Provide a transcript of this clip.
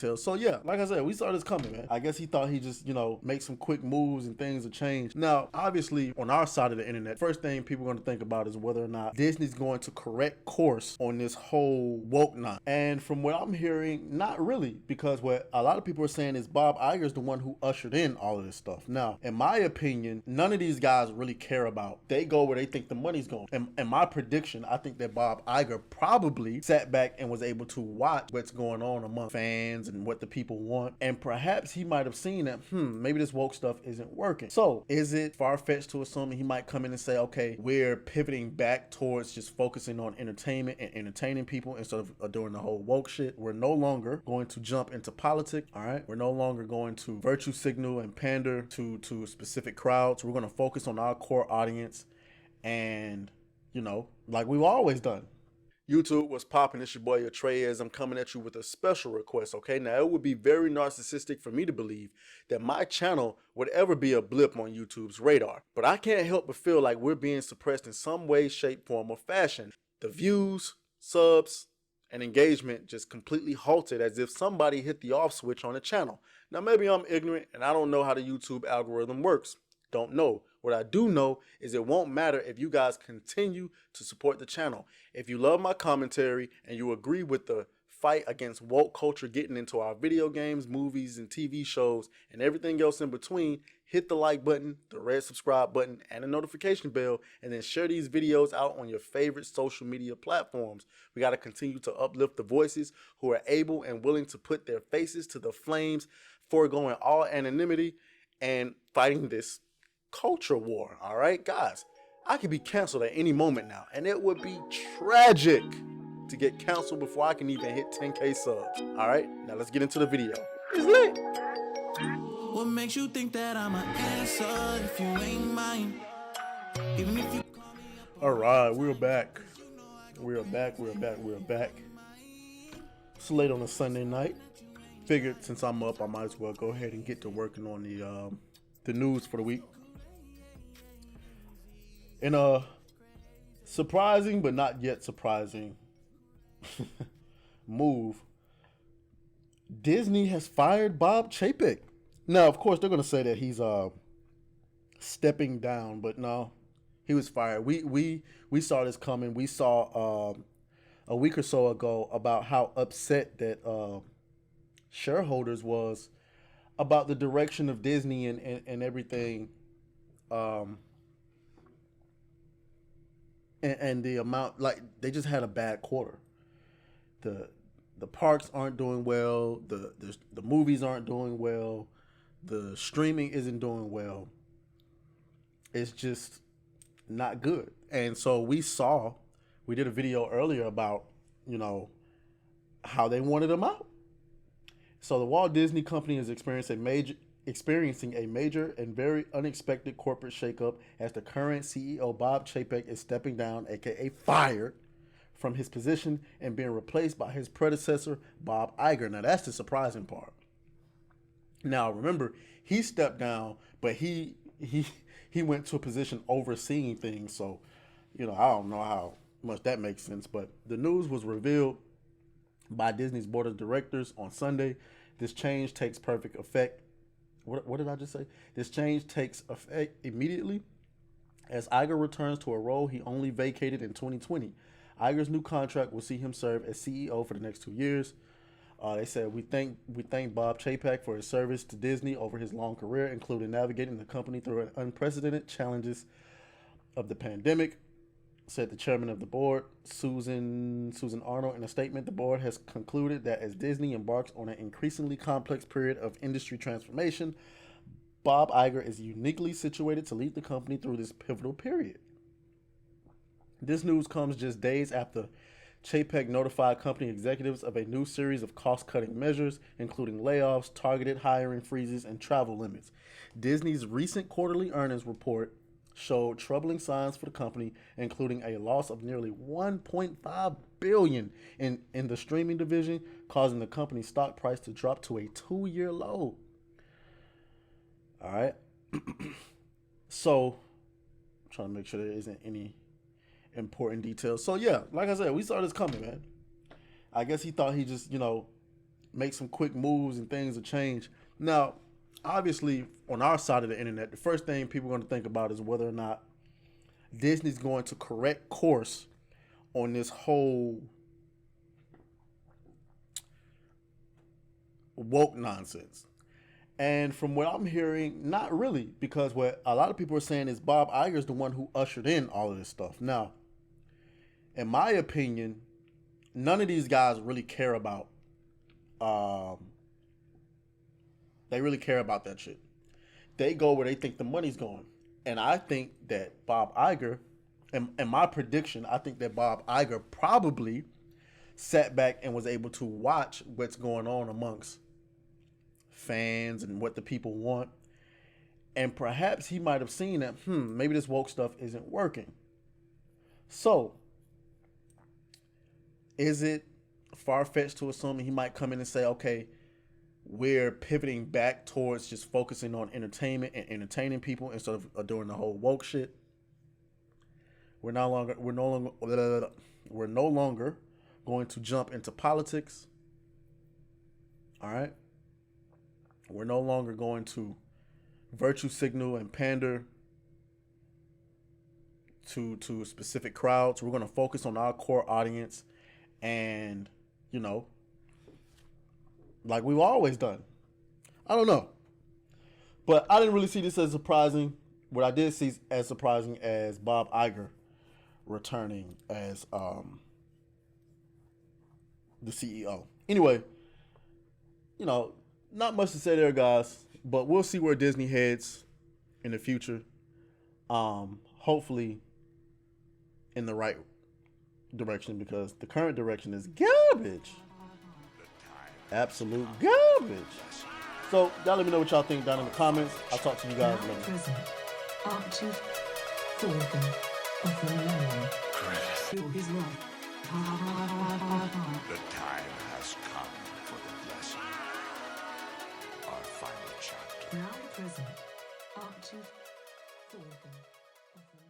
So yeah, like I said, we saw this coming, man. I guess he thought he just, make some quick moves and things would change. Now, obviously, on our side of the internet, first thing people are going to think about is whether or not Disney's going to correct course on this whole woke knot. And from what I'm hearing, not really, because what a lot of people are saying is Bob Iger is the one who ushered in all of this stuff. Now, in my opinion, none of these guys really care about. They go where they think the money's going. And my prediction, I think that Bob Iger probably sat back and was able to watch what's going on among fans and what the people want, and perhaps he might have seen that maybe this woke stuff isn't working. So is it far-fetched to assume that he might come in and say, okay, we're pivoting back towards just focusing on entertainment and entertaining people instead of doing the whole woke shit? We're no longer going to jump into politics. All right, we're no longer going to virtue signal and pander to specific crowds. We're going to focus on our core audience, and like we've always done. YouTube, what's poppin'? It's your boy Atreus. I'm coming at you with a special request, okay? Now, it would be very narcissistic for me to believe that my channel would ever be a blip on YouTube's radar. But I can't help but feel like we're being suppressed in some way, shape, form, or fashion. The views, subs, and engagement just completely halted as if somebody hit the off switch on the channel. Now, maybe I'm ignorant and I don't know how the YouTube algorithm works. Don't know. What I do know is it won't matter if you guys continue to support the channel. If you love my commentary and you agree with the fight against woke culture getting into our video games, movies, and TV shows, and everything else in between, hit the like button, the red subscribe button, and the notification bell, and then share these videos out on your favorite social media platforms. We got to continue to uplift the voices who are able and willing to put their faces to the flames, foregoing all anonymity and fighting this culture war. All right, guys, I could be canceled at any moment now, and it would be tragic to get canceled before I can even hit 10K subs. All right, now let's get into the video. It's lit. What makes you think that I'm an answer if you ain't mine? Even if you call me up. All right, we're back. We're back. It's late on a Sunday night. Figured since I'm up, I might as well go ahead and get to working on the news for the week. In a surprising but not yet surprising move, Disney has fired Bob Chapek. Now, of course, they're going to say that he's stepping down, but no, he was fired. We saw this coming. We saw a week or so ago about how upset that shareholders was about the direction of Disney and everything. And the amount, like, they just had a bad quarter. The parks aren't doing well. The movies aren't doing well. The streaming isn't doing well. It's just not good. And so we did a video earlier about, how they wanted them out. So the Walt Disney Company is experiencing a major and very unexpected corporate shakeup as the current CEO Bob Chapek is stepping down, aka fired, from his position and being replaced by his predecessor Bob Iger. Now that's the surprising part. Now remember, he stepped down, but he went to a position overseeing things. So, I don't know how much that makes sense, but the news was revealed by Disney's board of directors on Sunday. This change takes perfect effect. What did I just say? This change takes effect immediately as Iger returns to a role he only vacated in 2020. Iger's new contract will see him serve as CEO for the next 2 years. They said, we thank Bob Chapek for his service to Disney over his long career, including navigating the company through unprecedented challenges of the pandemic, said the chairman of the board, Susan Arnold. In a statement, the board has concluded that as Disney embarks on an increasingly complex period of industry transformation, Bob Iger is uniquely situated to lead the company through this pivotal period. This news comes just days after Chapek notified company executives of a new series of cost-cutting measures, including layoffs, targeted hiring freezes, and travel limits. Disney's recent quarterly earnings report showed troubling signs for the company, including a loss of nearly $1.5 billion in the streaming division, causing the company's stock price to drop to a 2-year low. All right. So, I'm trying to make sure there isn't any important details. So, yeah, like I said, we saw this coming, man. I guess he thought he just, make some quick moves and things will change. Now, obviously, on our side of the internet, the first thing people are going to think about is whether or not Disney's going to correct course on this whole woke nonsense. And from what I'm hearing, not really, because what a lot of people are saying is Bob Iger is the one who ushered in all of this stuff. Now, in my opinion, none of these guys really care about they really care about that shit. They go where they think the money's going. And I think that Bob Iger, and my prediction, I think that Bob Iger probably sat back and was able to watch what's going on amongst fans and what the people want. And perhaps he might have seen that, maybe this woke stuff isn't working. So, is it far-fetched to assume that he might come in and say, okay, we're pivoting back towards just focusing on entertainment and entertaining people instead of doing the whole woke shit? We're no longer going to jump into politics. All right? We're no longer going to virtue signal and pander to specific crowds. We're going to focus on our core audience and, like we've always done. I don't know. But I didn't really see this as surprising. What I did see as surprising as Bob Iger returning as the CEO. Anyway, not much to say there, guys. But we'll see where Disney heads in the future. Hopefully in the right direction, because the current direction is garbage. Absolute garbage. So y'all let me know what y'all think down in the comments. I'll talk to you guys later. Present. Archie Thornton of the Lone. Feel his love. The time has come for the blessing. Our final chapter. Now present. Archie Thornton of the